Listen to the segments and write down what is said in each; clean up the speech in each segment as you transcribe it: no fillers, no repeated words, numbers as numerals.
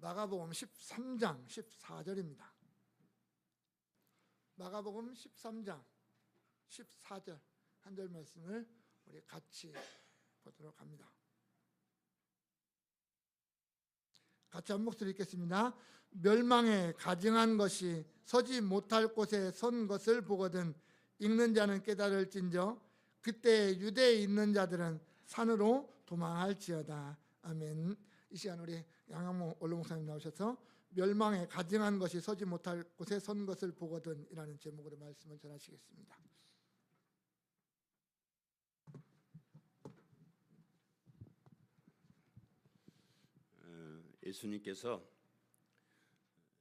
마가복음 13장 14절입니다. 마가복음 13장 14절 한 절 말씀을 우리 같이 보도록 합니다. 같이 한 목소리 읽겠습니다. 멸망에 가증한 것이 서지 못할 곳에 선 것을 보거든 읽는 자는 깨달을진저 그때 유대에 있는 자들은 산으로 도망할지어다. 아멘. 이 시간 우리 양양모 원로 목사님 나오셔서 멸망에 가증한 것이 서지 못할 곳에 선 것을 보거든 이라는 제목으로 말씀을 전하시겠습니다. 예수님께서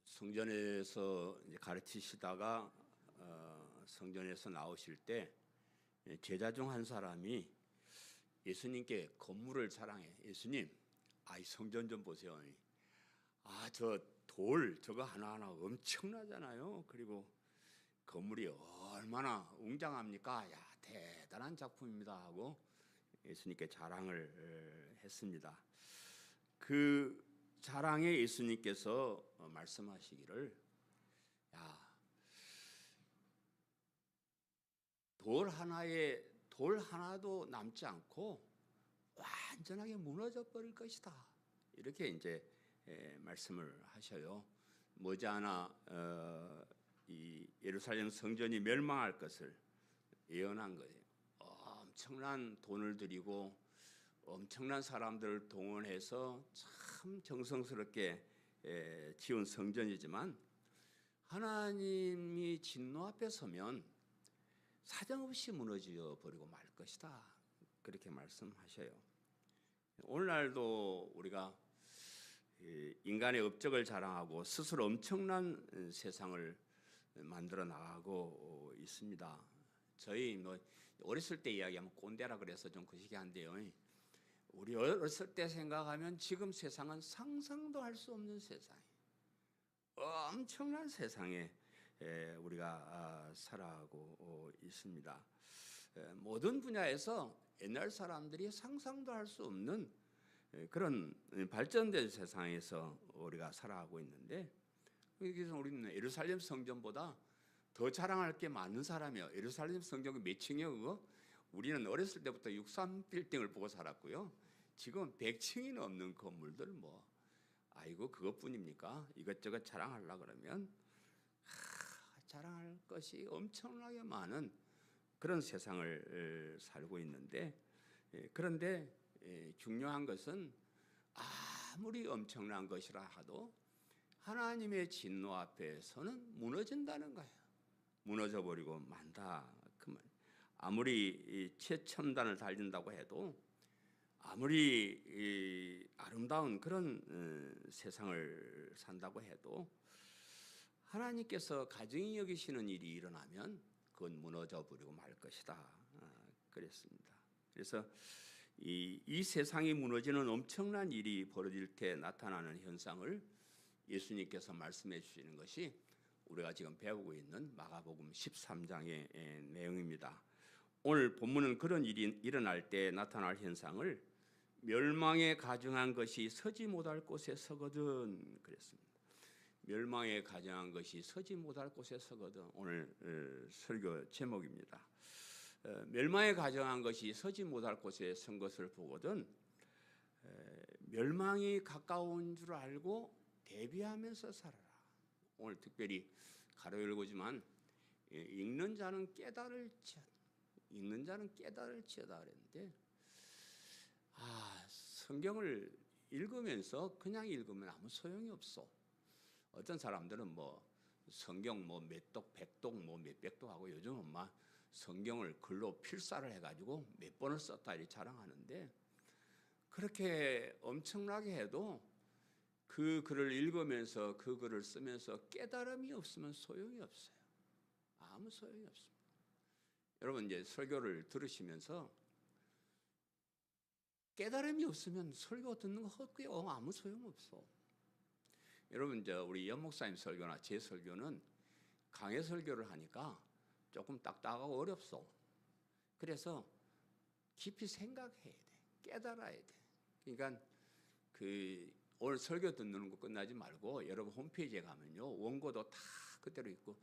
성전에서 가르치시다가 성전에서 나오실 때 제자 중 한 사람이 예수님께 건물을 자랑해. 예수님, 이 성전 좀 보세요. 저 돌 저거 하나하나 엄청나잖아요. 그리고 건물이 얼마나 웅장합니까? 대단한 작품입니다 하고 예수님께 자랑을 했습니다. 그 자랑에 예수님께서 말씀하시기를 돌 하나도 남지 않고 완전하게 무너져 버릴 것이다. 이렇게 이제 말씀을 하셔요. 머지않아 이 예루살렘 성전이 멸망할 것을 예언한 거예요. 엄청난 돈을 들이고 엄청난 사람들을 동원해서 참 정성스럽게 지은 성전이지만 하나님이 진노 앞에 서면 사정없이 무너져 버리고 말 것이다. 그렇게 말씀하셔요. 오늘날도 우리가 인간의 업적을 자랑하고 스스로 엄청난 세상을 만들어 나가고 있습니다. 저희 어렸을 때 이야기하면 꼰대라 그래서 좀 거시기한데요. 우리 어렸을 때 생각하면 지금 세상은 상상도 할 수 없는 세상, 엄청난 세상에 우리가 살아가고 있습니다. 모든 분야에서 옛날 사람들이 상상도 할 수 없는 그런 발전된 세상에서 우리가 살아가고 있는데, 그래서 우리는 예루살렘 성전보다 더 자랑할 게 많은 사람이에요. 예루살렘 성전이 몇 층이에요? 그거? 우리는 어렸을 때부터 63빌딩을 보고 살았고요. 지금 100층이 넘는 건물들 아이고 그것뿐입니까? 이것저것 자랑하려고 그러면 자랑할 것이 엄청나게 많은 그런 세상을 살고 있는데, 그런데 중요한 것은 아무리 엄청난 것이라 하도 하나님의 진노 앞에서는 무너진다는 거예요. 무너져 버리고 만다 그 말. 아무리 최첨단을 달린다고 해도, 아무리 아름다운 그런 세상을 산다고 해도 하나님께서 가증히 여기시는 일이 일어나면 그건 무너져 버리고 말 것이다. 그랬습니다. 그래서 이 세상이 무너지는 엄청난 일이 벌어질 때 나타나는 현상을 예수님께서 말씀해 주시는 것이 우리가 지금 배우고 있는 마가복음 13장의 내용입니다. 오늘 본문은 그런 일이 일어날 때 나타날 현상을 멸망에 가증한 것이 서지 못할 곳에 서거든 그랬습니다. 멸망에 가증한 것이 서지 못할 곳에 서거든, 오늘 설교 제목입니다. 멸망에 가증한 것이 서지 못할 곳에 선 것을 보거든 멸망이 가까운 줄 알고 대비하면서 살아라. 오늘 특별히 가로 열고지만 읽는 자는 깨달을지어다. 읽는 자는 깨달을지어다 그랬는데, 성경을 읽으면서 그냥 읽으면 아무 소용이 없어. 어떤 사람들은 성경 몇 독, 100독, 몇백 독 하고 요즘은 성경을 글로 필사를 해가지고 몇 번을 썼다 이렇게 자랑하는데, 그렇게 엄청나게 해도 그 글을 읽으면서 그 글을 쓰면서 깨달음이 없으면 소용이 없어요. 아무 소용이 없습니다. 여러분 이제 설교를 들으시면서 깨달음이 없으면 설교 듣는 거 헛고요. 아무 소용 없어. 여러분 우리 연 목사님 설교나 제 설교는 강해 설교를 하니까 조금 딱딱하고 어렵소. 그래서 깊이 생각해야 돼. 깨달아야 돼. 그러니까 오늘 설교 듣는 거 끝나지 말고 여러분 홈페이지에 가면요 원고도 다 그대로 있고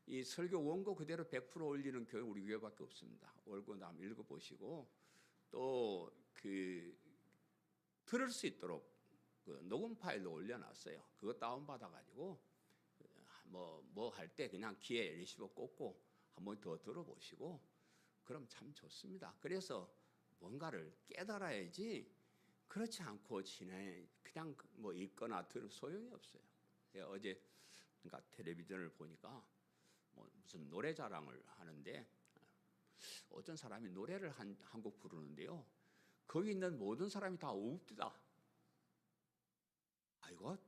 이 설교 원고 그대로 100% 올리는 교회 우리 교회밖에 없습니다. 원고 한번 읽어보시고 또 그 들을 수 있도록 그 녹음 파일도 올려놨어요. 그거 다운 받아가지고 뭐 할 때 그냥 귀에 리시버 꽂고 한번 더 들어보시고 그럼 참 좋습니다. 그래서 뭔가를 깨달아야지 그렇지 않고 그냥 뭐 읽거나 들으면 소용이 없어요. 제가 어제 그러니까 텔레비전을 보니까 뭐 무슨 노래 자랑을 하는데 어떤 사람이 노래를 한 곡 부르는데요. 거기 있는 모든 사람이 다 웃더라. 아이고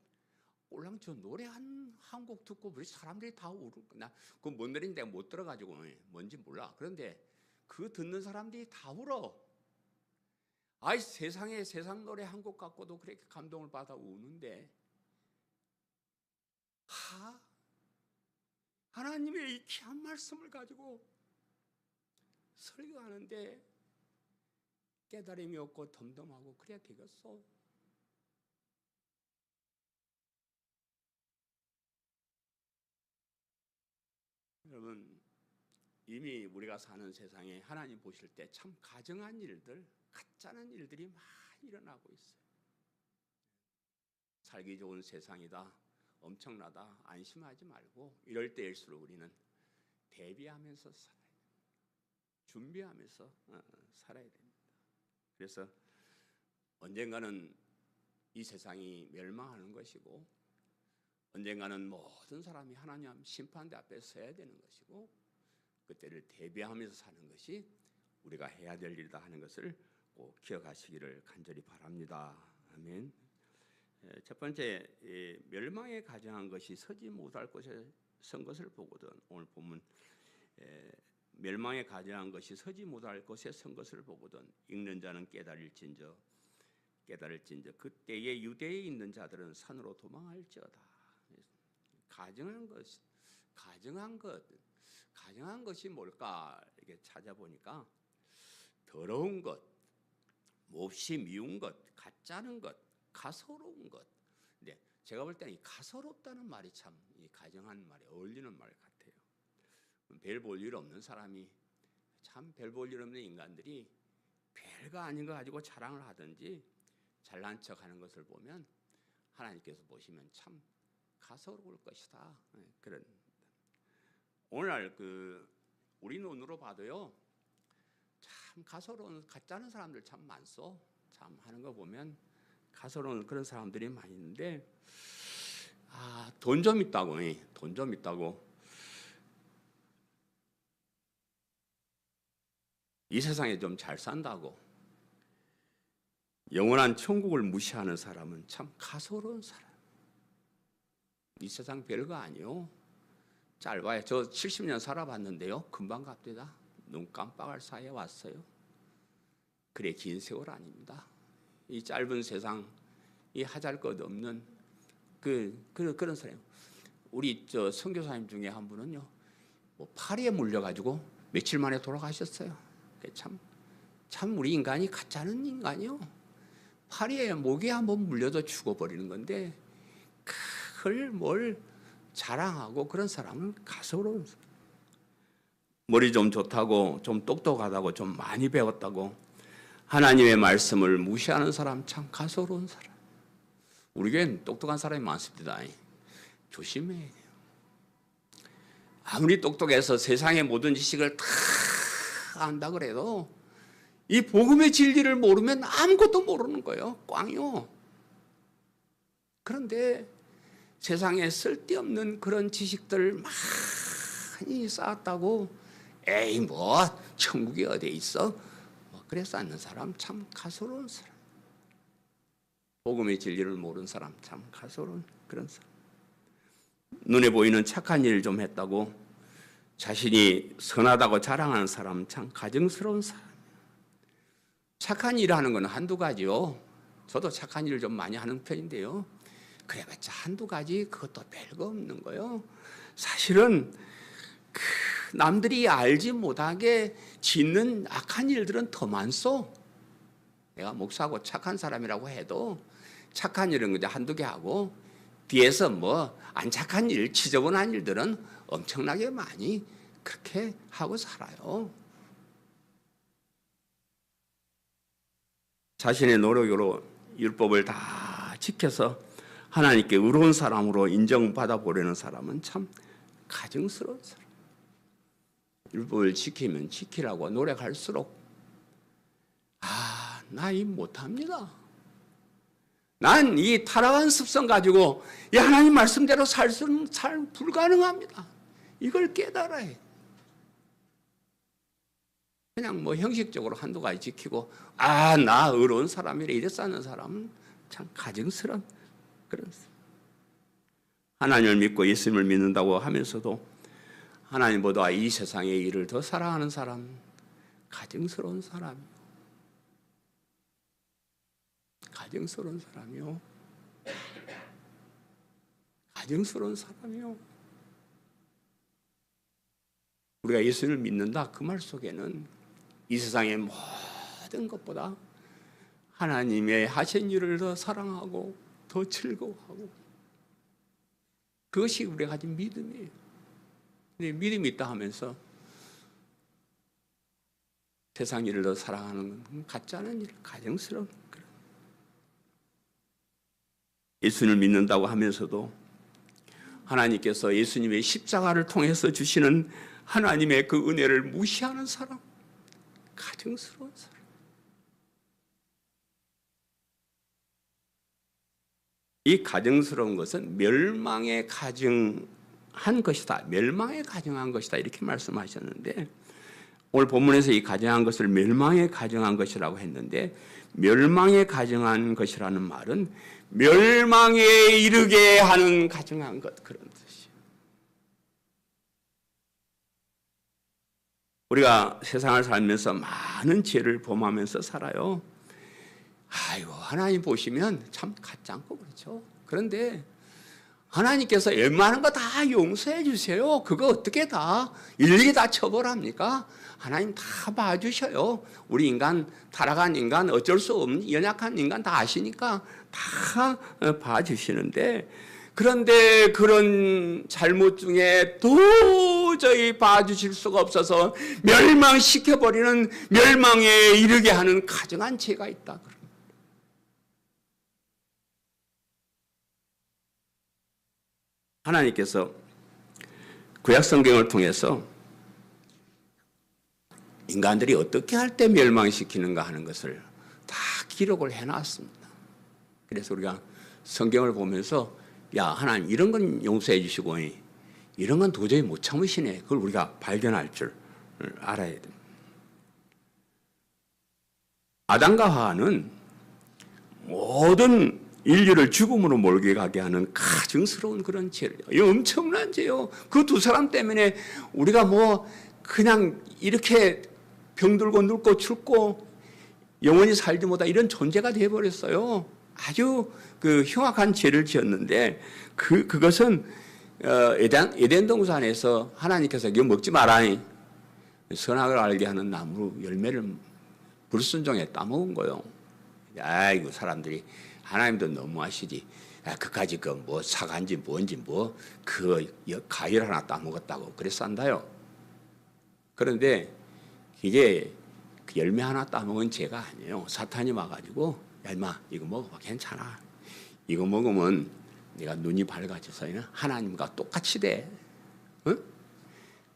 꼴랑 저 노래 한 곡 듣고 우리 사람들이 다 울었구나. 그건 뭔 노래인지 내가 못 들어가지고 뭔지 몰라. 그런데 그 듣는 사람들이 다 울어. 아이 세상 노래 한 곡 갖고도 그렇게 감동을 받아 우는데 하나님의 이 귀한 말씀을 가지고 설교하는데 깨달음이 없고 덤덤하고 그래야 되겠어. 여러분 이미 우리가 사는 세상에 하나님 보실 때 참 가증한 일들, 가짜는 일들이 많이 일어나고 있어요. 살기 좋은 세상이다, 엄청나다 안심하지 말고 이럴 때일수록 우리는 대비하면서 살아야 돼요. 준비하면서 살아야 됩니다. 그래서 언젠가는 이 세상이 멸망하는 것이고 언젠가는 모든 사람이 하나님 심판대 앞에 서야 되는 것이고 그때를 대비하면서 사는 것이 우리가 해야 될 일이다 하는 것을 꼭 기억하시기를 간절히 바랍니다. 아멘. 첫 번째, 멸망에 가증한 것이 서지 못할 곳에 선 것을 보거든. 오늘 보면 멸망에 가증한 것이 서지 못할 곳에 선 것을 보거든. 읽는 자는 깨달을진저 그때에 유대에 있는 자들은 산으로 도망할지어다. 가증한 것이 뭘까 이렇게 찾아보니까 더러운 것, 몹시 미운 것, 가짜는 것, 가소로운 것. 근데 제가 볼 때는 이 가소롭다는 말이 참 이 가증한 말에 어울리는 말 같아요. 별 볼 일 없는 사람이 참 별 볼 일 없는 인간들이 별거 아닌 거 가지고 자랑을 하든지 잘난 척하는 것을 보면 하나님께서 보시면 참 가소로울 것이다. 그런 오늘날 우리 눈으로 봐도요 참 가소로운 가짜는 사람들 참 많소. 참 하는 거 보면 가소로운 그런 사람들이 많이 있는데 돈 좀 있다고 이 세상에 좀 잘 산다고 영원한 천국을 무시하는 사람은 참 가소로운 사람. 이 세상 별거 아니요. 짧아요. 저 70년 살아봤는데요. 금방 갑니다. 눈 깜빡할 사이에 왔어요. 그래 긴 세월 아닙니다. 이 짧은 세상, 이 하잘것없는 그런 사람. 우리 저 선교사님 중에 한 분은요, 뭐 파리에 물려가지고 며칠 만에 돌아가셨어요. 참 우리 인간이 가짜는 인간이요. 파리에 목에 한번 물려도 죽어버리는 건데 그걸 뭘 자랑하고 그런 사람은 가소로운 사람. 머리 좀 좋다고 좀 똑똑하다고 좀 많이 배웠다고 하나님의 말씀을 무시하는 사람 참 가소로운 사람. 우리 교회는 똑똑한 사람이 많습니다. 조심해야 돼요. 아무리 똑똑해서 세상의 모든 지식을 다 안다 그래도 이 복음의 진리를 모르면 아무것도 모르는 거예요. 꽝이요. 그런데 세상에 쓸데없는 그런 지식들 많이 쌓았다고 에이 뭐 천국이 어디에 있어? 뭐 그래서 앉는 사람 참 가소로운 사람. 복음의 진리를 모르는 사람 참 가소로운 그런 사람. 눈에 보이는 착한 일을 좀 했다고 자신이 선하다고 자랑하는 사람 참 가증스러운 사람. 착한 일을 하는 건 한두 가지요. 저도 착한 일을 좀 많이 하는 편인데요. 그래봤자 한두 가지 그것도 별거 없는 거요. 사실은 남들이 알지 못하게 짓는 악한 일들은 더 많소. 내가 목사하고 착한 사람이라고 해도 착한 일은 그냥 한두 개 하고 뒤에서 뭐 안 착한 일, 지저분한 일들은 엄청나게 많이 그렇게 하고 살아요. 자신의 노력으로 율법을 다 지켜서 하나님께 의로운 사람으로 인정받아 보려는 사람은 참 가증스러운 사람. 율법을 지키면 지키라고 노력할수록 나 이 못합니다. 난 이 타락한 습성 가지고 이 하나님 말씀대로 살 불가능합니다. 이걸 깨달아야 해. 그냥 뭐 형식적으로 한두 가지 지키고 나 의로운 사람이래 이래 쌓는 사람은 참 가증스러운 그런 하나님을 믿고 예수님을 믿는다고 하면서도 하나님보다 이 세상의 일을 더 사랑하는 사람, 가증스러운 사람이요. 가증스러운 사람이요. 가증스러운 사람이요. 우리가 예수를 믿는다 그 말 속에는 이 세상의 모든 것보다 하나님의 하신 일을 더 사랑하고 더 즐거워하고 그것이 우리가 가진 믿음이에요. 근데 믿음이 있다 하면서 세상 일을 더 사랑하는 건 같지 않은 일, 가증스러운 그런. 예수님을 믿는다고 하면서도 하나님께서 예수님의 십자가를 통해서 주시는 하나님의 그 은혜를 무시하는 사람, 가증스러운 사람. 이 가증스러운 것은 멸망에 가증한 것이다. 멸망에 가증한 것이다. 이렇게 말씀하셨는데 오늘 본문에서 이 가증한 것을 멸망에 가증한 것이라고 했는데 멸망에 가증한 것이라는 말은 멸망에 이르게 하는 가증한 것 그런 뜻이에요. 우리가 세상을 살면서 많은 죄를 범하면서 살아요. 아이고 하나님 보시면 참 같지 않고 그렇죠. 그런데 하나님께서 웬만한 거 다 용서해 주세요. 그거 어떻게 다 일일이 다 처벌합니까? 하나님 다 봐주셔요. 우리 인간 타락한 인간 어쩔 수 없는 연약한 인간 다 아시니까 다 봐주시는데 그런데 그런 잘못 중에 도저히 봐주실 수가 없어서 멸망시켜버리는 멸망에 이르게 하는 가증한 죄가 있다. 하나님께서 구약 성경을 통해서 인간들이 어떻게 할 때 멸망시키는가 하는 것을 다 기록을 해놨습니다. 그래서 우리가 성경을 보면서 야 하나님 이런 건 용서해 주시고 이런 건 도저히 못 참으시네. 그걸 우리가 발견할 줄 알아야 됩니다. 아담과 하와는 모든 인류를 죽음으로 몰게 가게 하는 가증스러운 그런 죄를 이 엄청난 죄요. 그 두 사람 때문에 우리가 뭐 그냥 이렇게 병들고 늙고 죽고 영원히 살지 못한 이런 존재가 되어버렸어요. 아주 그 흉악한 죄를 지었는데 그것은 에덴 동산에서 하나님께서 이거 먹지 마라. 선악을 알게 하는 나무 열매를 불순종에 따먹은 거요. 아이고 사람들이 하나님도 너무하시지. 그까지 그 뭐 사과인지 뭔지 뭐 그 과일 하나 따먹었다고 그래서 한다요. 그런데 이게 그 열매 하나 따먹은 죄가 아니에요. 사탄이 와가지고 야 임마 이거 먹어봐 괜찮아. 이거 먹으면 네가 눈이 밝아져서 하나님과 똑같이 돼. 어?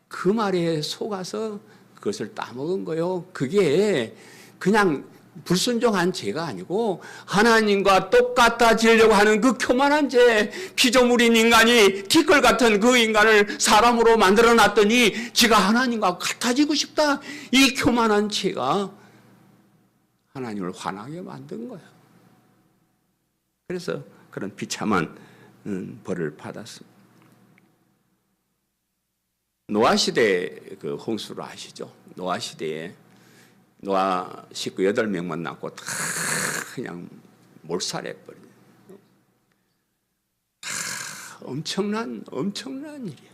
그 말에 속아서 그것을 따먹은 거요. 그게 그냥 불순종한 죄가 아니고 하나님과 똑같아지려고 하는 그 교만한 죄, 피조물인 인간이 티끌 같은 그 인간을 사람으로 만들어놨더니 지가 하나님과 같아지고 싶다. 이 교만한 죄가 하나님을 화나게 만든 거예요. 그래서 그런 비참한 벌을 받았습니다. 노아 시대 그 홍수를 아시죠? 노아 시대에 노아 식구 8명만 낳고 다 그냥 몰살해버린 엄청난 일이야.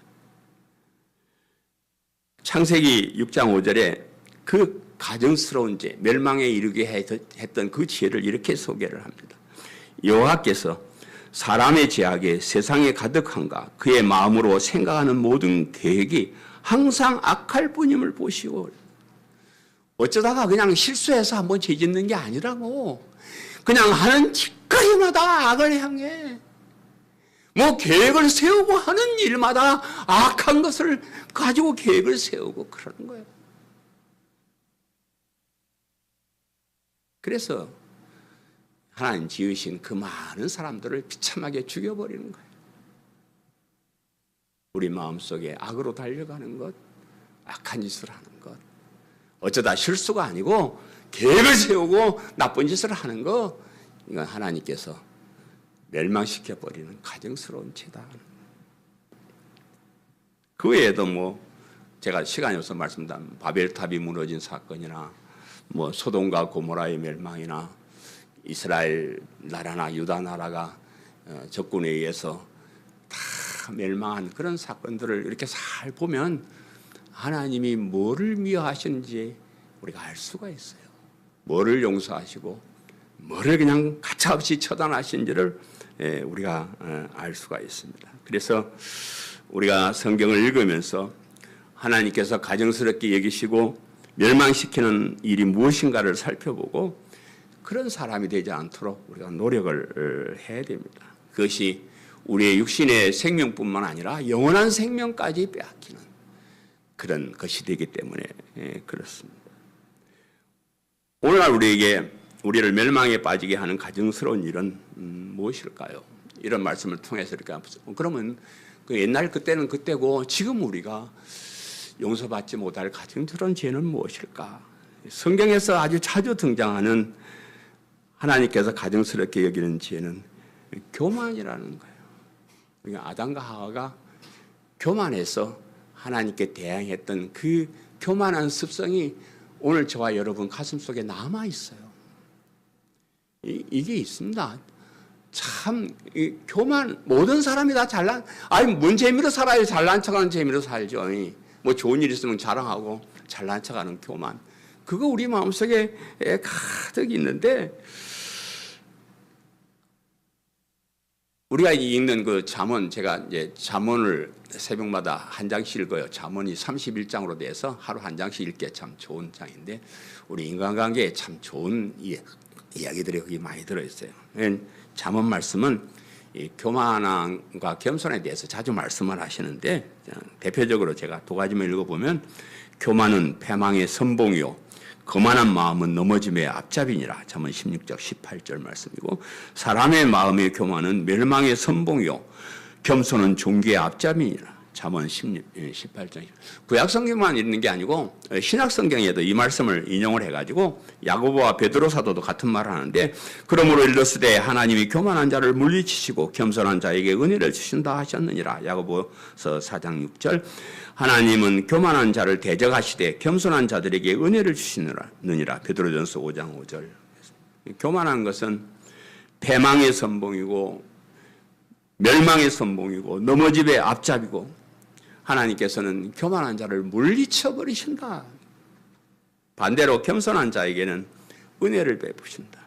창세기 6장 5절에 그 가증스러운 죄, 멸망에 이르게 했던 그 죄를 이렇게 소개를 합니다. 여호와께서 사람의 죄악에 세상에 가득한가 그의 마음으로 생각하는 모든 계획이 항상 악할 뿐임을 보시오. 어쩌다가 그냥 실수해서 한번 죄 짓는 게 아니라고. 그냥 하는 짓거리마다 악을 향해 뭐 계획을 세우고 하는 일마다 악한 것을 가지고 계획을 세우고 그러는 거예요. 그래서 하나님 지으신 그 많은 사람들을 비참하게 죽여버리는 거예요. 우리 마음속에 악으로 달려가는 것, 악한 짓을 하는 것, 어쩌다 실수가 아니고 계획을 세우고 나쁜 짓을 하는 것, 이건 하나님께서 멸망시켜버리는 가증스러운 죄다. 그 외에도 뭐 제가 시간이 없어서 말씀드린 바벨탑이 무너진 사건이나 뭐 소돔과 고모라의 멸망이나 이스라엘 나라나 유다 나라가 적군에 의해서 다 멸망한 그런 사건들을 이렇게 잘 보면 하나님이 뭐를 미워하시는지 우리가 알 수가 있어요. 뭐를 용서하시고 뭐를 그냥 가차없이 처단하신지를 우리가 알 수가 있습니다. 그래서 우리가 성경을 읽으면서 하나님께서 가증스럽게 여기시고 멸망시키는 일이 무엇인가를 살펴보고 그런 사람이 되지 않도록 우리가 노력을 해야 됩니다. 그것이 우리의 육신의 생명뿐만 아니라 영원한 생명까지 빼앗기는 그런 것이 되기 때문에 그렇습니다. 오늘날 우리를 멸망에 빠지게 하는 가증스러운 일은 무엇일까요? 이런 말씀을 통해서 이렇게 그러면 그 옛날 그때는 그때고 지금 우리가 용서받지 못할 가증스러운 죄는 무엇일까? 성경에서 아주 자주 등장하는 하나님께서 가증스럽게 여기는 죄는 교만이라는 거예요. 그러니까 아담과 하와가 교만해서 하나님께 대항했던 그 교만한 습성이 오늘 저와 여러분 가슴속에 남아 있어요. 이게 있습니다. 참 교만 모든 사람이 다 잘난 뭔 재미로 살아요? 잘난 척하는 재미로 살죠. 뭐 좋은 일 있으면 자랑하고 잘난 척하는 교만. 그거 우리 마음속에 가득 있는데 우리가 읽는 그 잠언 제가 이제 잠언을 새벽마다 한 장씩 읽어요. 잠언이 31장으로 돼서 하루 한 장씩 읽기에 참 좋은 장인데 우리 인간관계에 참 좋은 이야기들이 거기 많이 들어있어요. 잠언 말씀은 이 교만함과 겸손에 대해서 자주 말씀을 하시는데 대표적으로 제가 두 가지만 읽어보면 교만은 패망의 선봉이요 거만한 마음은 넘어짐의 앞잡이니라. 잠언 16장 18절 말씀이고 사람의 마음의 교만은 멸망의 선봉이요 겸손은 존귀의 앞잡이니라. 잠언 18장. 구약성경만 있는 게 아니고 신약성경에도 이 말씀을 인용을 해가지고 야고보와 베드로 사도도 같은 말을 하는데 그러므로 일렀으되 하나님이 교만한 자를 물리치시고 겸손한 자에게 은혜를 주신다 하셨느니라. 야고보서 4장 6절. 하나님은 교만한 자를 대적하시되 겸손한 자들에게 은혜를 주시느니라. 베드로전서 5장 5절. 교만한 것은 패망의 선봉이고 멸망의 선봉이고 넘어짐의 앞잡이고 하나님께서는 교만한 자를 물리쳐 버리신다. 반대로 겸손한 자에게는 은혜를 베푸신다.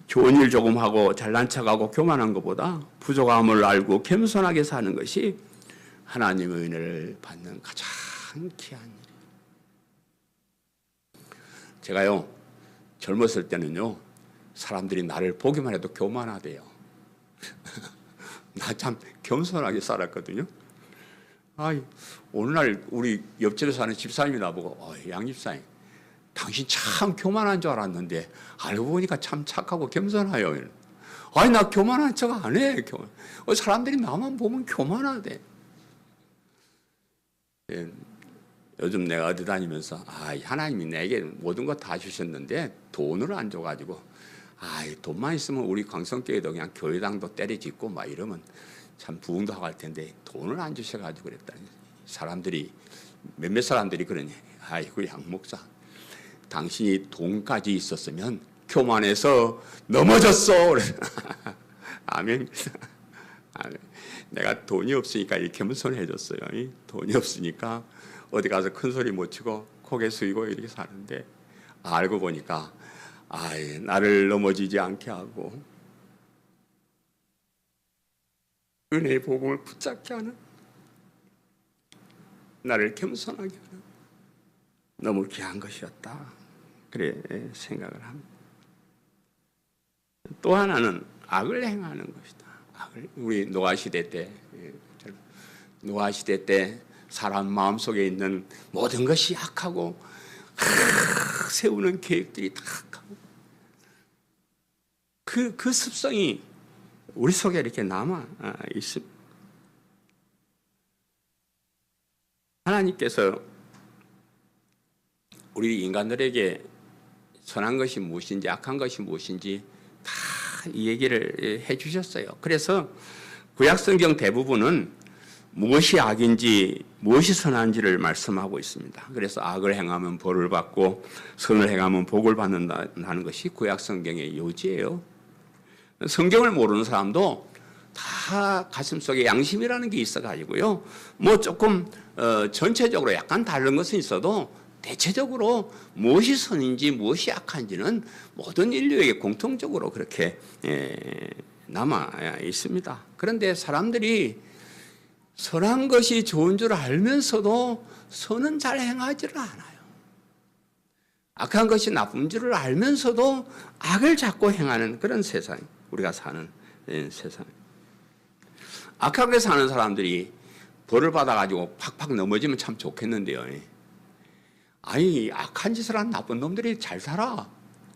좋은 일 조금 하고 잘난 척하고 교만한 것보다 부족함을 알고 겸손하게 사는 것이 하나님의 은혜를 받는 가장 귀한 일이에요. 제가요 젊었을 때는요 사람들이 나를 보기만 해도 교만하대요. 나 참 겸손하게 살았거든요. 오늘날 우리 옆집에 사는 집사님이 나보고 양 집사님 당신 참 교만한 줄 알았는데 알고 보니까 참 착하고 겸손해요. 나 교만한 척 안 해. 사람들이 나만 보면 교만하대. 요즘 내가 어디 다니면서 하나님이 내게 모든 거 다 주셨는데 돈을 안 줘가지고 돈만 있으면 우리 광성교회도 그냥 교회당도 때려짓고 막 이러면 참 부흥도 하고 할 텐데 돈을 안 주셔가지고 그랬다니. 사람들이 몇몇 사람들이 그러니 양 목사 당신이 돈까지 있었으면 교만해서 넘어졌어. 아멘. 내가 돈이 없으니까 이렇게 겸손해졌어요. 돈이 없으니까 어디 가서 큰 소리 못 치고 고개 숙이고 이렇게 사는데 알고 보니까 나를 넘어지지 않게 하고 은혜의 복음을 붙잡게 하는, 나를 겸손하게 하는 너무 귀한 것이었다, 그래 생각을 합니다. 또 하나는 악을 행하는 것이다. 우리 노아시대 때 사람 마음속에 있는 모든 것이 악하고 세우는 계획들이 다 악하고, 그 습성이 우리 속에 이렇게 남아 있습니다. 하나님께서 우리 인간들에게 선한 것이 무엇인지 악한 것이 무엇인지 다 이 얘기를 해주셨어요. 그래서 구약성경 대부분은 무엇이 악인지 무엇이 선한지를 말씀하고 있습니다. 그래서 악을 행하면 벌을 받고 선을 행하면 복을 받는다는 것이 구약성경의 요지예요. 성경을 모르는 사람도 다 가슴속에 양심이라는 게 있어가지고요, 뭐 조금 전체적으로 약간 다른 것은 있어도 대체적으로 무엇이 선인지 무엇이 악한지는 모든 인류에게 공통적으로 그렇게 남아 있습니다. 그런데 사람들이 선한 것이 좋은 줄 알면서도 선은 잘 행하지를 않아요. 악한 것이 나쁜 줄을 알면서도 악을 자꾸 행하는 그런 세상, 우리가 사는 세상. 악하게 사는 사람들이 벌을 받아가지고 팍팍 넘어지면 참 좋겠는데요. 아니, 악한 짓을 한 나쁜 놈들이 잘 살아,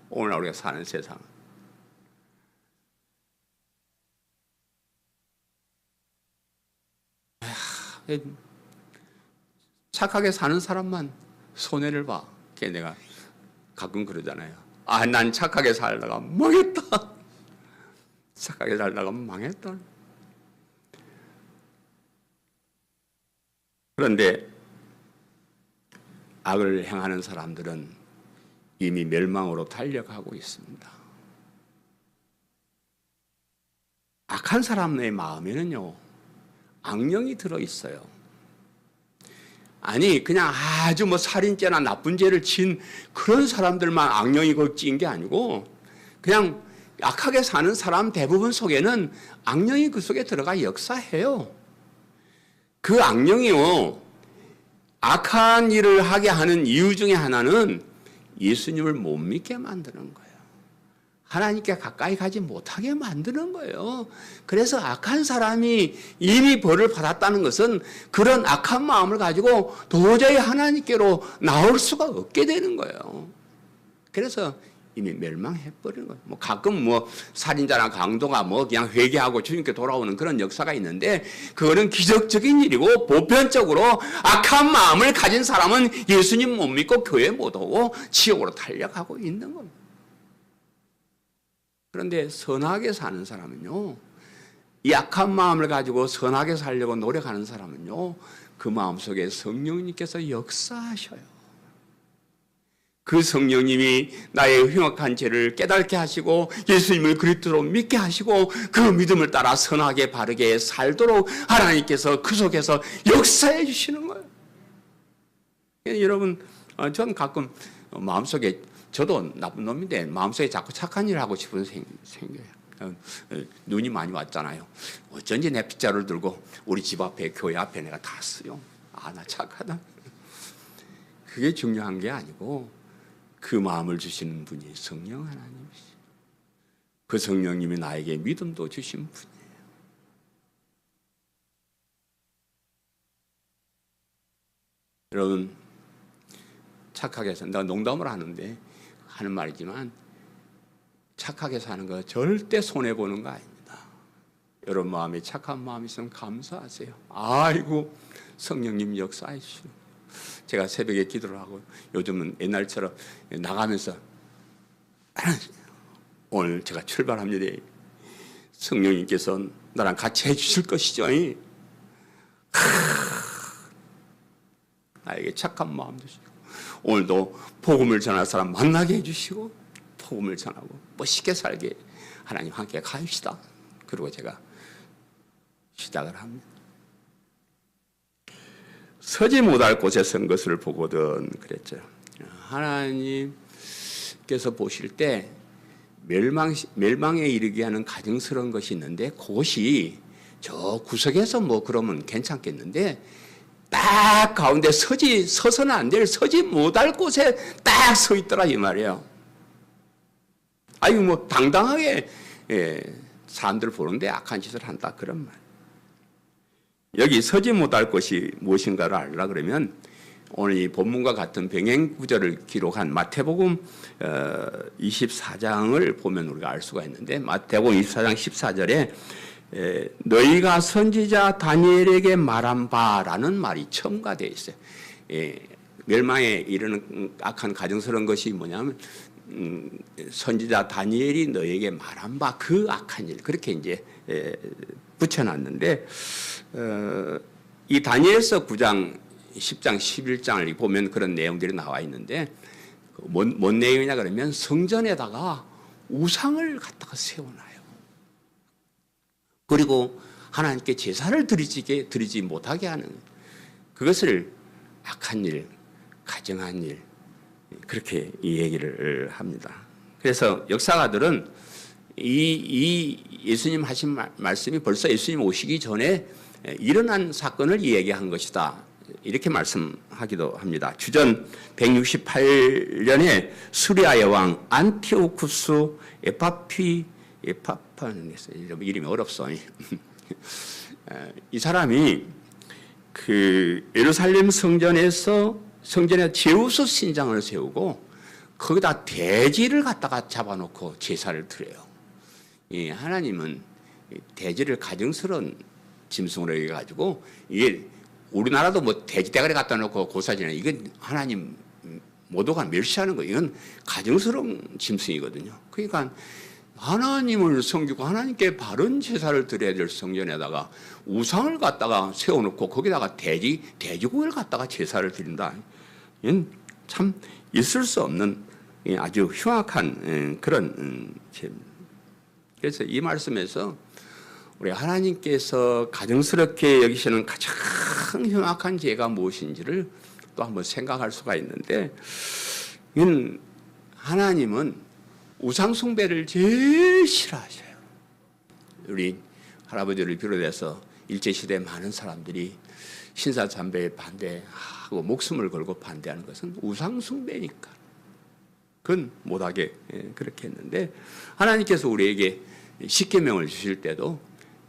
오늘 우리가 사는 세상. 착하게 사는 사람만 손해를 봐. 내가 가끔 그러잖아요. 아, 난 착하게 살다가 망했다. 착하게 살다가 망했다. 그런데 악을 행하는 사람들은 이미 멸망으로 달려가고 있습니다. 악한 사람의 마음에는요, 악령이 들어있어요. 아니, 그냥 아주 뭐 살인죄나 나쁜 죄를 진 그런 사람들만 악령이 거기 찐 게 아니고, 그냥 악하게 사는 사람 대부분 속에는 악령이 그 속에 들어가 역사해요. 그 악령이요, 악한 일을 하게 하는 이유 중에 하나는 예수님을 못 믿게 만드는 거예요. 하나님께 가까이 가지 못하게 만드는 거예요. 그래서 악한 사람이 이미 벌을 받았다는 것은 그런 악한 마음을 가지고 도저히 하나님께로 나올 수가 없게 되는 거예요. 그래서 이미 멸망해버리는 거예요. 뭐 가끔 뭐 살인자나 강도가 뭐 그냥 회개하고 주님께 돌아오는 그런 역사가 있는데, 그거는 기적적인 일이고, 보편적으로 악한 마음을 가진 사람은 예수님 못 믿고 교회 못 오고 지옥으로 달려가고 있는 겁니다. 그런데 선하게 사는 사람은요, 이 악한 마음을 가지고 선하게 살려고 노력하는 사람은요, 그 마음속에 성령님께서 역사하셔요. 그 성령님이 나의 흉악한 죄를 깨닫게 하시고 예수님을 그리스도로 믿게 하시고 그 믿음을 따라 선하게 바르게 살도록 하나님께서 그 속에서 역사해 주시는 거예요. 여러분, 저는 가끔 마음속에, 저도 나쁜 놈인데 마음속에 자꾸 착한 일을 하고 싶은 생겨요. 눈이 많이 왔잖아요. 어쩐지 내 빗자루를 들고 우리 집 앞에, 교회 앞에 내가 다 쓰요. 아, 나 착하다. 그게 중요한 게 아니고, 그 마음을 주시는 분이 성령 하나님이시죠. 그 성령님이 나에게 믿음도 주신 분이에요. 여러분, 착하게 산다, 농담을 하는 말이지만 착하게 사는 거 절대 손해보는 거 아닙니다. 여러분 마음에 착한 마음이 있으면 감사하세요. 아이고, 성령님 역사해 주시고. 제가 새벽에 기도를 하고, 요즘은 옛날처럼 나가면서 오늘 제가 출발합니다. 성령님께서 나랑 같이 해주실 것이죠. 나에게 착한 마음 주시고, 오늘도 복음을 전할 사람 만나게 해주시고, 복음을 전하고 멋있게 살게 하나님 함께 가입시다. 그리고 제가 시작을 합니다. 서지 못할 곳에 선 것을 보거든, 그랬죠. 하나님께서 보실 때 멸망에 이르게 하는 가증스러운 것이 있는데, 그것이 저 구석에서 뭐 그러면 괜찮겠는데 딱 가운데 서서는 안 될, 서지 못할 곳에 딱 서 있더라 이 말이에요. 아유 뭐 당당하게 사람들 보는데 악한 짓을 한다 그런 말. 여기 서지 못할 것이 무엇인가를 알라 그러면 오늘 이 본문과 같은 병행 구절을 기록한 마태복음 24장을 보면 우리가 알 수가 있는데 마태복음 24장 14절에 너희가 선지자 다니엘에게 말한 바라는 말이 첨가되어 있어요. 멸망에 이르는 악한 가증스러운 것이 뭐냐면 선지자 다니엘이 너에게 말한 바 그 악한 일 그렇게 이제 붙여놨는데 이 다니엘서 9장 10장 11장을 보면 그런 내용들이 나와 있는데 뭔 내용이냐 그러면 성전에다가 우상을 갖다가 세워놔요. 그리고 하나님께 제사를 드리지 못하게 하는 그것을 악한 일, 가증한 일 그렇게 이 얘기를 합니다. 그래서 역사가들은 이 예수님 하신 말씀이 벌써 예수님 오시기 전에 일어난 사건을 얘기한 것이다. 이렇게 말씀하기도 합니다. 주전 168년에 수리아의 왕 안티오쿠스 에파파네스 이름이 어렵소. 이 사람이 그 예루살렘 성전에 제우스 신장을 세우고 거기다 돼지를 갖다가 잡아놓고 제사를 드려요. 이 하나님은 돼지를 가증스러운 짐승으로 여겨가지고 이게 우리나라도 뭐 돼지 대가리 갖다 놓고 고사지나 이건 하나님 모두가 멸시하는 거 이건 가증스러운 짐승이거든요. 그러니까 하나님을 섬기고 하나님께 바른 제사를 드려야 될 성전에다가 우상을 갖다가 세워놓고 거기다가 돼지고기를 갖다가 제사를 드린다. 이건 참 있을 수 없는 아주 흉악한 그런 죄입니다. 그래서 이 말씀에서 우리 하나님께서 가증스럽게 여기시는 가장 흉악한 죄가 무엇인지를 또 한번 생각할 수가 있는데 이건 하나님은 우상 숭배를 제일 싫어하셔요. 우리 할아버지를 비롯해서 일제시대에 많은 사람들이 신사참배에 반대하고 목숨을 걸고 반대하는 것은 우상 숭배니까 그건 못하게 그렇게 했는데 하나님께서 우리에게 10계명을 주실 때도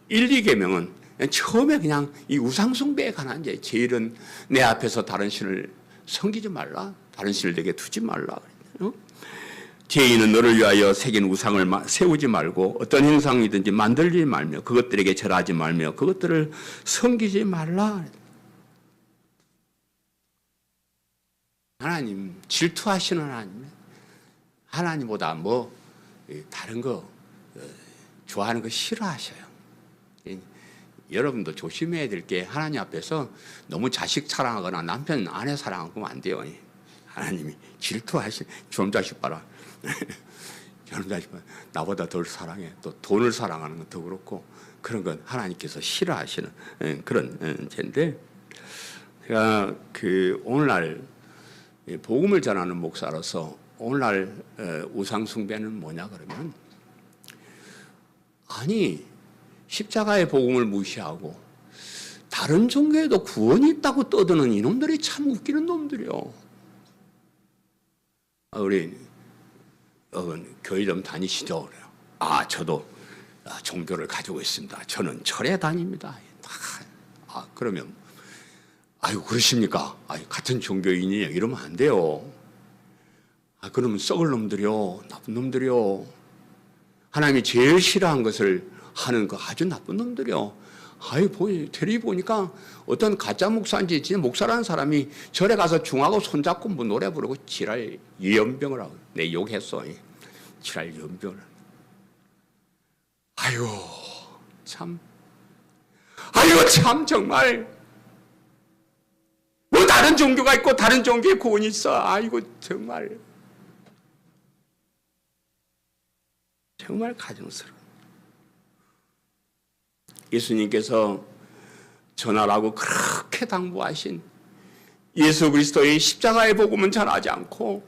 1, 2계명은 처음에 그냥 이 우상 숭배에 관한 죄 제일은 내 앞에서 다른 신을 섬기지 말라 다른 신을 내게 두지 말라 죄인은 너를 위하여 새긴 우상을 세우지 말고 어떤 형상이든지 만들지 말며 그것들에게 절하지 말며 그것들을 섬기지 말라. 하나님 질투하시는 하나님보다 뭐 다른 거 좋아하는 거 싫어하셔요. 여러분도 조심해야 될 게 하나님 앞에서 너무 자식 사랑하거나 남편 아내 사랑하면 안 돼요. 하나님이 질투하시 저놈 자식 봐라. 저놈 자식 봐라. 나보다 덜 사랑해. 또 돈을 사랑하는 건 더 그렇고 그런 건 하나님께서 싫어하시는 그런 죄인데 제가 오늘날 복음을 전하는 목사로서 오늘날 우상 숭배는 뭐냐 그러면 아니 십자가의 복음을 무시하고 다른 종교에도 구원이 있다고 떠드는 이놈들이 참 웃기는 놈들이요. 우리 교회 좀 다니시죠? 그래요. 저도 종교를 가지고 있습니다. 저는 절에 다닙니다. 그러면 아유 그러십니까? 같은 종교인이에요. 이러면 안 돼요. 그러면 썩을 놈들이요, 나쁜 놈들이요. 하나님이 제일 싫어한 것을 하는 그 아주 나쁜 놈들이요. 텔레비 보니까 어떤 가짜 목사인지 진짜 목사라는 사람이 절에 가서 중하고 손잡고 뭐 노래 부르고 지랄 예언병을 하고 내 욕했어. 지랄 예언병을. 참 정말 뭐 다른 종교가 있고 다른 종교에 구원이 있어. 정말 가증스러워. 예수님께서 전하라고 그렇게 당부하신 예수 그리스도의 십자가의 복음은 전하지 않고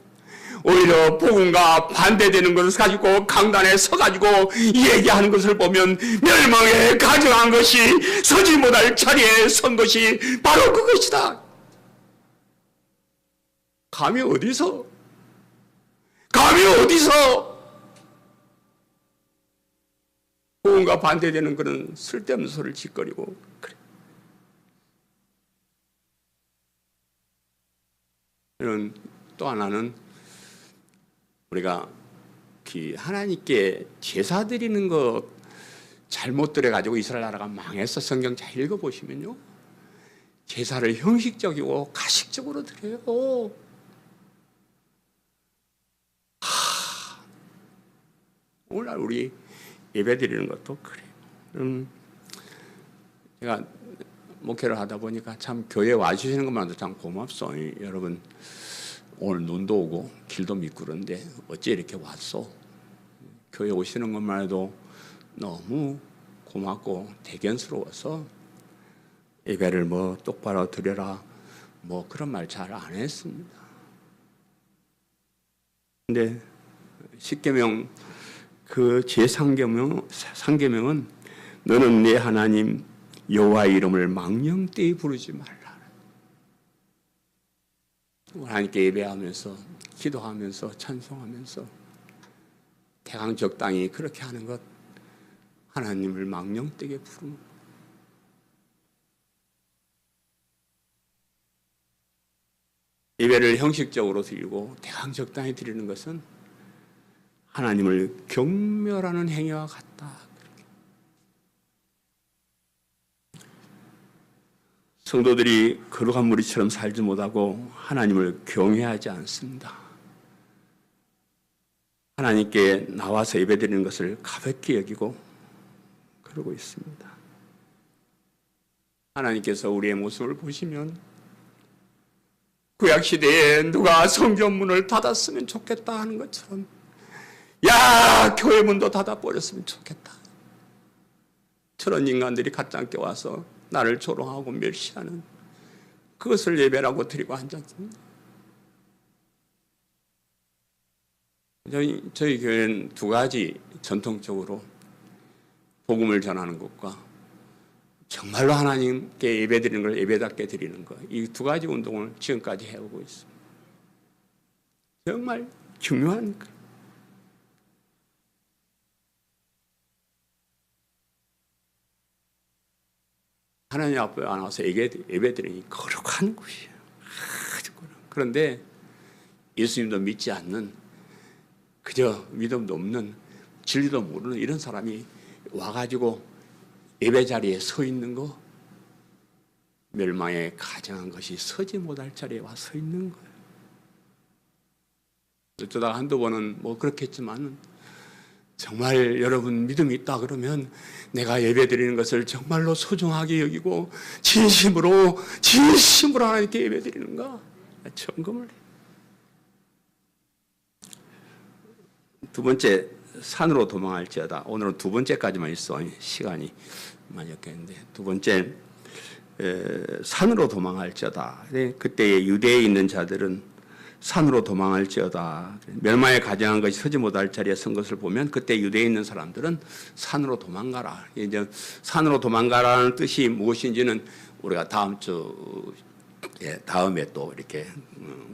오히려 복음과 반대되는 것을 가지고 강단에 서가지고 얘기하는 것을 보면 멸망에 가증한 것이 서지 못할 자리에 선 것이 바로 그것이다. 감히 어디서 복음과 반대되는 그런 쓸데없는 소리를 짓거리고 그래. 이런 또 하나는 우리가 하나님께 제사 드리는 거 잘못 들여가지고 이스라엘 나라가 망해서 성경 잘 읽어보시면요, 제사를 형식적이고 가식적으로 드려요. 오늘날 우리 예배 드리는 것도 그래요. 제가 목회를 하다 보니까 참 교회 와주시는 것만도 참 고맙소. 여러분 오늘 눈도 오고 길도 미끄러운데 어째 이렇게 왔소? 교회 오시는 것만 해도 너무 고맙고 대견스러워서 예배를 뭐 똑바로 드려라 뭐 그런 말 잘 안 했습니다. 근데 십계명 그 제3계명은 너는 내 하나님 여호와의 이름을 망령되이 부르지 말라. 하나님께 예배하면서 기도하면서 찬송하면서 대강적당히 그렇게 하는 것, 하나님을 망령되게 부르는 것. 예배를 형식적으로 드리고 대강적당히 드리는 것은 하나님을 경멸하는 행위와 같다. 성도들이 거룩한 무리처럼 살지 못하고 하나님을 경외하지 않습니다. 하나님께 나와서 예배드리는 것을 가볍게 여기고 그러고 있습니다. 하나님께서 우리의 모습을 보시면 구약시대에 누가 성전문을 닫았으면 좋겠다 하는 것처럼, 야, 교회 문도 닫아버렸으면 좋겠다, 저런 인간들이 가짜께 와서 나를 조롱하고 멸시하는 그것을 예배라고 드리고 앉았습니다. 저희 교회는 두 가지 전통적으로 복음을 전하는 것과 정말로 하나님께 예배드리는 걸 예배답게 드리는 것, 이 두 가지 운동을 지금까지 해오고 있습니다. 정말 중요한 것. 하나님 앞에 나와서 예배드리니 거룩한 곳이에요. 그런데 예수님도 믿지 않는, 그저 믿음도 없는, 진리도 모르는 이런 사람이 와가지고 예배 자리에 서 있는 거, 멸망에 가증한 것이 서지 못할 자리에 와 서 있는 거예요. 어쩌다가 한두 번은 뭐 그렇겠지만, 정말 여러분 믿음이 있다 그러면 내가 예배드리는 것을 정말로 소중하게 여기고 진심으로 하나님께 예배드리는가 점검을 해요. 두 번째, 산으로 도망할지어다. 오늘은 두 번째까지만 있어. 시간이 많이 없겠는데, 두 번째, 산으로 도망할지어다. 그때의 유대에 있는 자들은 산으로 도망할지어다. 멸망에 가증한 것이 서지 못할 자리에 선 것을 보면 그때 유대에 있는 사람들은 산으로 도망가라. 이제 산으로 도망가라는 뜻이 무엇인지는 우리가 다음에 또 이렇게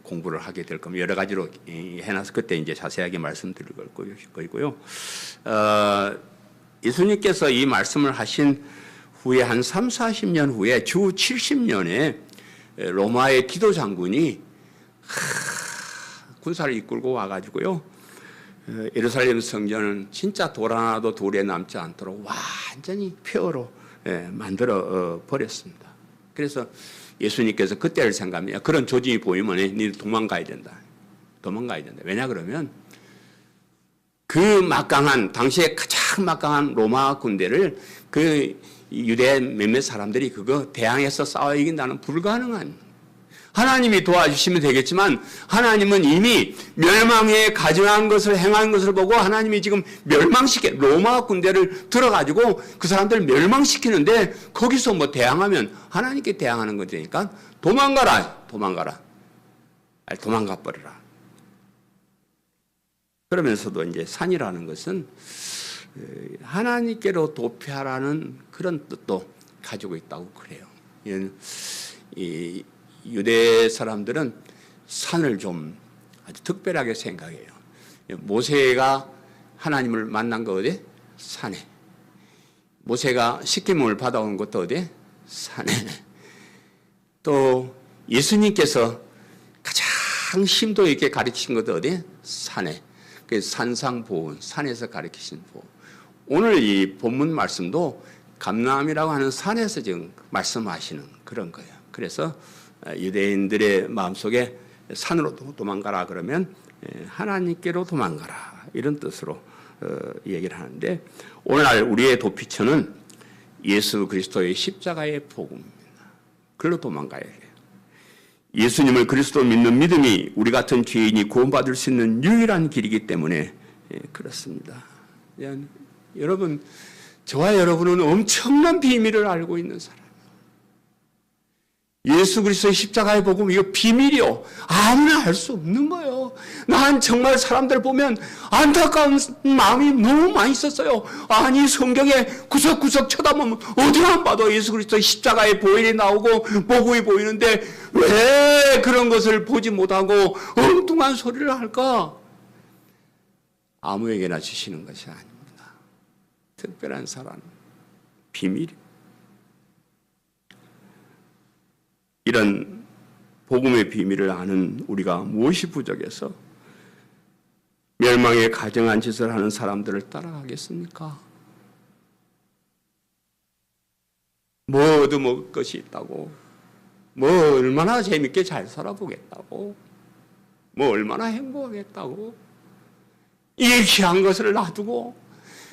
공부를 하게 될 겁니다. 여러 가지로 해놔서 그때 이제 자세하게 말씀드릴 거고요. 예수님께서 이 말씀을 하신 후에 한 3, 40년 후에 주 70년에 로마의 디도 장군이 군사를 이끌고 와가지고요, 예루살렘 성전은 진짜 돌 하나도 돌에 남지 않도록 완전히 폐허로 만들어 버렸습니다. 그래서 예수님께서 그때를 생각합니다. 그런 조짐이 보이면 니 도망가야 된다. 왜냐 그러면 그 막강한, 당시에 가장 막강한 로마 군대를 그 유대 몇몇 사람들이 그거 대항해서 싸워 이긴다는 불가능한, 하나님이 도와주시면 되겠지만 하나님은 이미 멸망에 가증한 것을 행한 것을 보고 하나님이 지금 로마 군대를 들어가지고 그 사람들을 멸망시키는데, 거기서 뭐 대항하면 하나님께 대항하는 거니까 도망가라. 도망가 버려라. 그러면서도 이제 산이라는 것은 하나님께로 도피하라는 그런 뜻도 가지고 있다고 그래요. 이 유대 사람들은 산을 좀 아주 특별하게 생각해요. 모세가 하나님을 만난 거 어디? 산에. 모세가 십계명을 받아온 것도 어디? 산에. 또 예수님께서 가장 심도 있게 가르친 것도 어디? 산에. 그 산상보훈, 산에서 가르치신 보훈. 오늘 이 본문 말씀도 감람이라고 하는 산에서 지금 말씀하시는 그런 거예요. 그래서 유대인들의 마음속에 산으로 도망가라 그러면 하나님께로 도망가라 이런 뜻으로 얘기를 하는데, 오늘날 우리의 도피처는 예수 그리스도의 십자가의 복음입니다. 그걸로 도망가야 해요. 예수님을 그리스도 믿는 믿음이 우리 같은 죄인이 구원받을 수 있는 유일한 길이기 때문에 그렇습니다. 여러분, 저와 여러분은 엄청난 비밀을 알고 있는 사람이에요. 예수 그리스도의 십자가의 복음, 이거 비밀이요. 아무나 알 수 없는 거예요. 난 정말 사람들 보면 안타까운 마음이 너무 많이 있었어요. 아니, 성경에 구석구석 쳐다보면 어디만 봐도 예수 그리스도의 십자가의 보혈이 나오고 복음이 보이는데 왜 그런 것을 보지 못하고 엉뚱한 소리를 할까? 아무에게나 주시는 것이 아닙니다. 특별한 사람, 비밀. 이런 복음의 비밀을 아는 우리가 무엇이 부족해서 멸망에 가증한 짓을 하는 사람들을 따라가겠습니까? 뭐 얻어먹을 것이 있다고, 뭐 얼마나 재밌게 잘 살아보겠다고, 뭐 얼마나 행복하겠다고, 이 귀한 것을 놔두고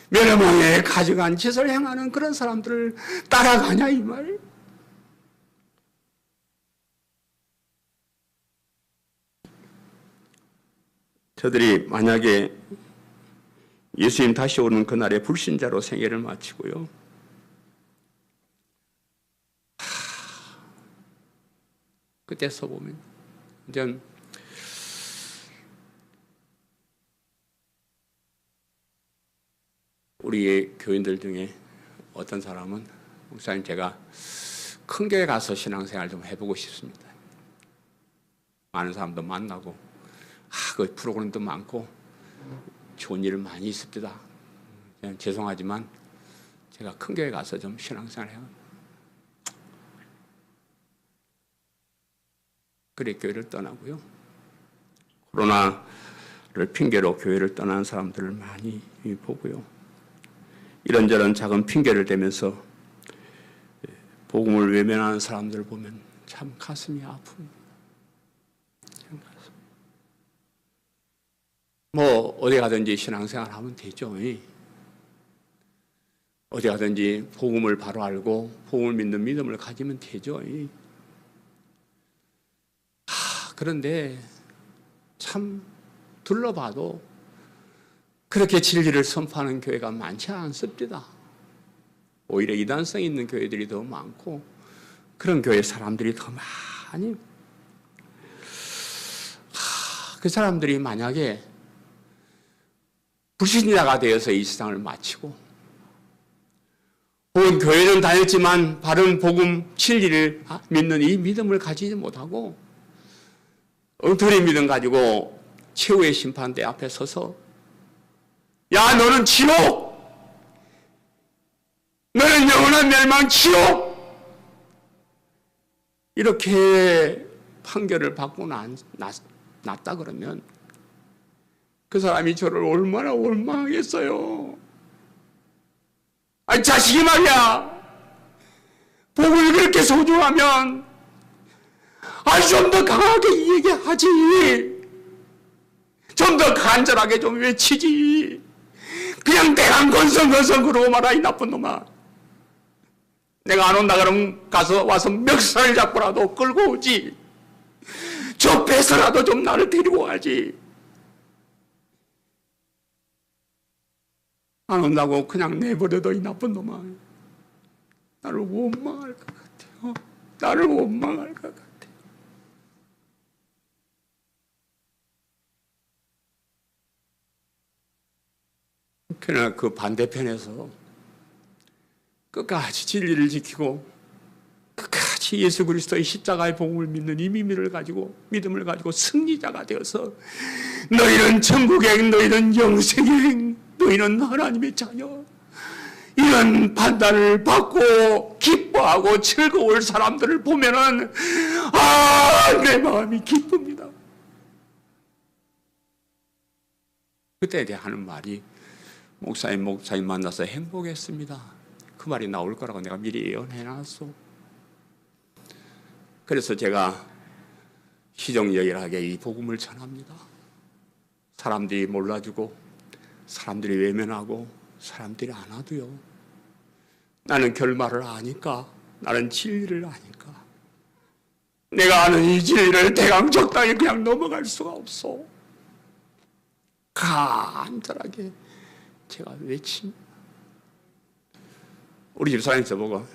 멸망에 가증한 짓을 행하는 그런 사람들을 따라가냐 이 말. 저들이 만약에 예수님 다시 오는 그날에 불신자로 생애를 마치고요, 그때서 보면 이제 우리 교인들 중에 어떤 사람은, 목사님 제가 큰 교회 가서 신앙생활 좀 해보고 싶습니다. 많은 사람도 만나고 그 프로그램도 많고 좋은 일을 많이 있습니다. 죄송하지만 제가 큰 교회 가서 좀 신앙생활 해요. 그래 교회를 떠나고요. 코로나를 핑계로 교회를 떠나는 사람들을 많이 보고요. 이런저런 작은 핑계를 대면서 복음을 외면하는 사람들을 보면 참 가슴이 아픕니다. 뭐 어디 가든지 신앙생활 하면 되죠. 어디 가든지 복음을 바로 알고 복음을 믿는 믿음을 가지면 되죠. 그런데 참 둘러봐도 그렇게 진리를 선포하는 교회가 많지 않습니다. 오히려 이단성 있는 교회들이 더 많고 그런 교회 사람들이 더 많이, 그 사람들이 만약에 불신자가 되어서 이 세상을 마치고, 혹은 교회는 다녔지만 바른 복음 진리를 믿는 이 믿음을 가지지 못하고 엉터리 믿음 가지고 최후의 심판대 앞에 서서 야 너는 지옥, 너는 영원한 멸망 지옥, 이렇게 판결을 받고 났다 그러면 그 사람이 저를 얼마나 원망하겠어요. 아니 자식이 말이야, 복음을 그렇게 소중하면 좀 더 강하게 얘기하지, 좀 더 간절하게 좀 외치지. 그냥 대강 건성건성 그러고 말아. 이 나쁜 놈아, 내가 안 온다 그러면 가서 와서 멱살을 잡고라도 끌고 오지, 저 배서라도 좀 나를 데리고 가지. 안 온다고 그냥 내버려둬. 이 나쁜 놈아, 나를 원망할 것 같아요. 나를 원망할 것 같아요. 그러나 그 반대편에서 끝까지 진리를 지키고 끝까지 예수 그리스도의 십자가의 복음을 믿는 이 믿음을 가지고 승리자가 되어서 너희는 천국의 행, 너희는 영생의 행, 너희는 하나님의 자녀, 이런 판단을 받고 기뻐하고 즐거울 사람들을 보면은 내 마음이 기쁩니다. 그때 하는 말이 목사님 만나서 행복했습니다. 그 말이 나올 거라고 내가 미리 예언해놨어. 그래서 제가 시정연하게 이 복음을 전합니다. 사람들이 몰라주고 사람들이 외면하고 사람들이 안 와도요, 나는 결말을 아니까, 나는 진리를 아니까 내가 아는 이 진리를 대강 적당히 그냥 넘어갈 수가 없어. 간절하게 제가 외칩니다. 우리 집사람이 저보고,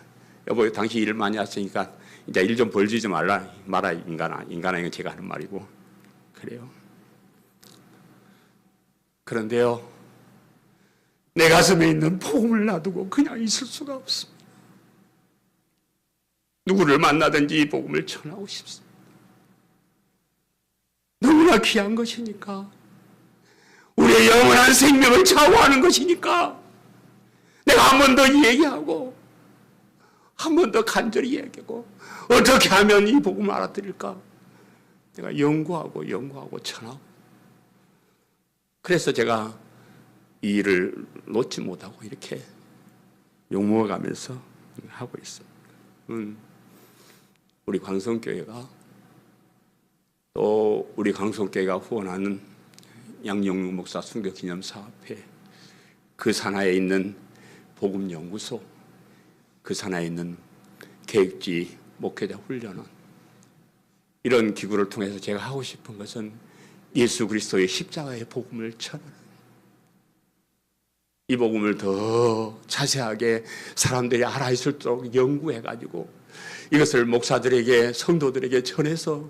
여보 당신 일을 많이 했으니까 이제 일 좀 벌주지 마라 인간아. 이건 제가 하는 말이고. 그래요. 그런데요, 내 가슴에 있는 복음을 놔두고 그냥 있을 수가 없습니다. 누구를 만나든지 이 복음을 전하고 싶습니다. 너무나 귀한 것이니까, 우리의 영원한 생명을 좌우하는 것이니까 내가 한 번 더 얘기하고 한 번 더 간절히 얘기하고 어떻게 하면 이 복음을 알아들을까 내가 연구하고 전하고, 그래서 제가 이 일을 놓지 못하고 이렇게 욕먹어가면서 하고 있습니다. 우리 광성교회가, 또 우리 광성교회가 후원하는 양영육 목사 순교기념사업회, 그 산하에 있는 복음연구소, 그 산하에 있는 계획지 목회자 훈련원, 이런 기구를 통해서 제가 하고 싶은 것은 예수 그리스도의 십자가의 복음을 전하는, 이 복음을 더 자세하게 사람들이 알아 있을 수 연구해가지고 이것을 목사들에게, 성도들에게 전해서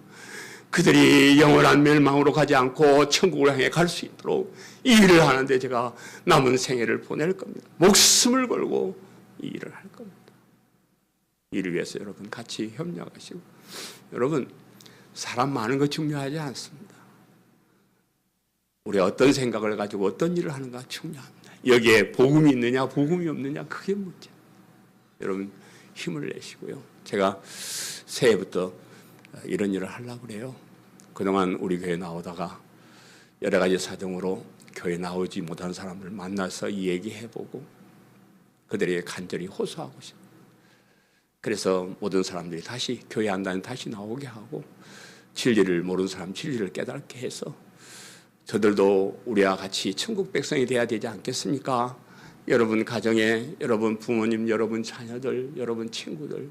그들이 영원한 멸망으로 가지 않고 천국을 향해 갈 수 있도록 이 일을 하는데 제가 남은 생애를 보낼 겁니다. 목숨을 걸고 이 일을 할 겁니다. 이를 위해서 여러분 같이 협력하시고, 여러분 사람 많은 거 중요하지 않습니다. 우리 어떤 생각을 가지고 어떤 일을 하는가 중요합니다. 여기에 복음이 있느냐 복음이 없느냐, 그게 문제. 여러분 힘을 내시고요. 제가 새해부터 이런 일을 하려고 그래요. 그동안 우리 교회 나오다가 여러 가지 사정으로 교회 나오지 못한 사람을 만나서 얘기해보고 그들에게 간절히 호소하고 싶어요. 그래서 모든 사람들이 다시 교회 안 다니면 다시 나오게 하고, 진리를 모르는 사람 진리를 깨닫게 해서 저들도 우리와 같이 천국 백성이 돼야 되지 않겠습니까? 여러분 가정에, 여러분 부모님, 여러분 자녀들, 여러분 친구들,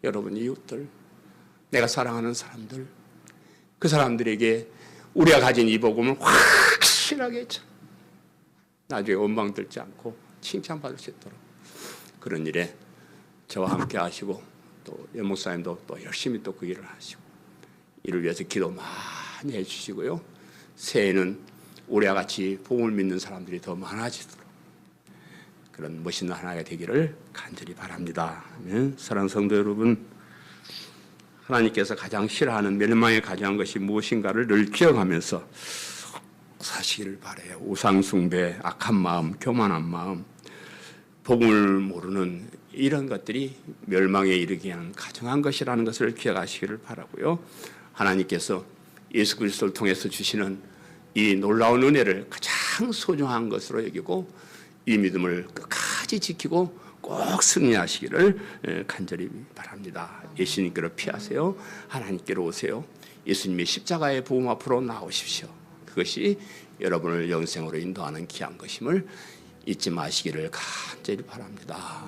여러분 이웃들, 내가 사랑하는 사람들, 그 사람들에게 우리가 가진 이 복음을 확실하게 나중에 원망 들지 않고 칭찬받을 수 있도록 그런 일에 저와 함께 하시고, 또 연목사님도 또 열심히 또 그 일을 하시고, 이를 위해서 기도 많이 해주시고요. 새해에는 우리와 같이 복음을 믿는 사람들이 더 많아지도록 그런 멋있는 하나가 되기를 간절히 바랍니다. 사랑하는 성도 여러분, 하나님께서 가장 싫어하는, 멸망에 가져간 것이 무엇인가를 늘 기억하면서 사시기를 바라요. 우상숭배, 악한 마음, 교만한 마음, 복음을 모르는 이런 것들이 멸망에 이르게 하는 가증한 것이라는 것을 기억하시기를 바라고요. 하나님께서 예수 그리스도를 통해서 주시는 이 놀라운 은혜를 가장 소중한 것으로 여기고 이 믿음을 끝까지 지키고 꼭 승리하시기를 간절히 바랍니다. 예수님께로 피하세요. 하나님께로 오세요. 예수님의 십자가의 복음 앞으로 나오십시오. 그것이 여러분을 영생으로 인도하는 귀한 것임을 잊지 마시기를 간절히 바랍니다.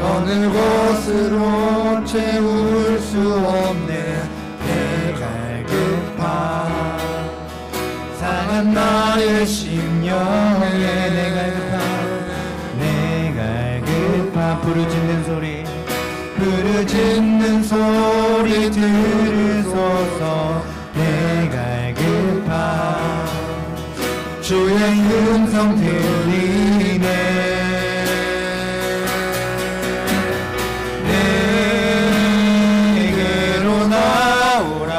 어느 곳으로 채울 수 없네. 내가 급한 상한 나의 심령에 내가 급한 부르짖는 소리, 큰 소리 들으소서 내가 급한 주의 음성 들리네 내게로 나오라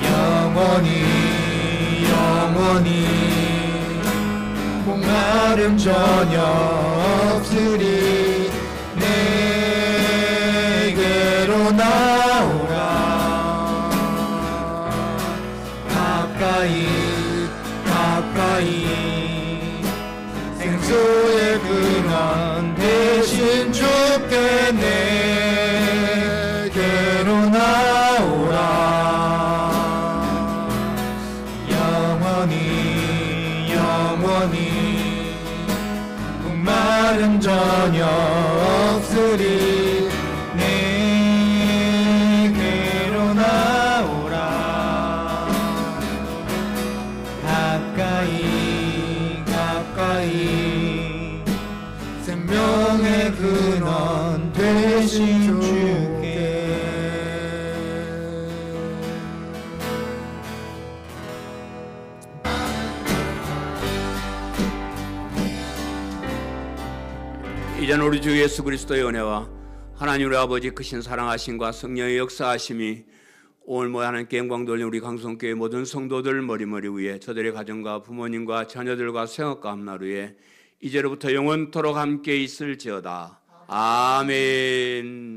영원히 목마름 전혀 없으리 내게로 나오라 가까이 생수의 근원 대신 주께 내게로 나오라 영원히 목마름 전혀 없으리 내게로 나오라 가까이 생명의 근원 되신 주께 이전 우리 주 예수 그리스도의 은혜와 하나님 우리 아버지 크신 사랑하심과 성령의 역사하심이 오늘 모여 하나님께 영광 돌린 우리 강성교회 모든 성도들 머리머리 위에 저들의 가정과 부모님과 자녀들과 생업과 함날 위에 이제로부터 영원토록 함께 있을지어다. 아멘.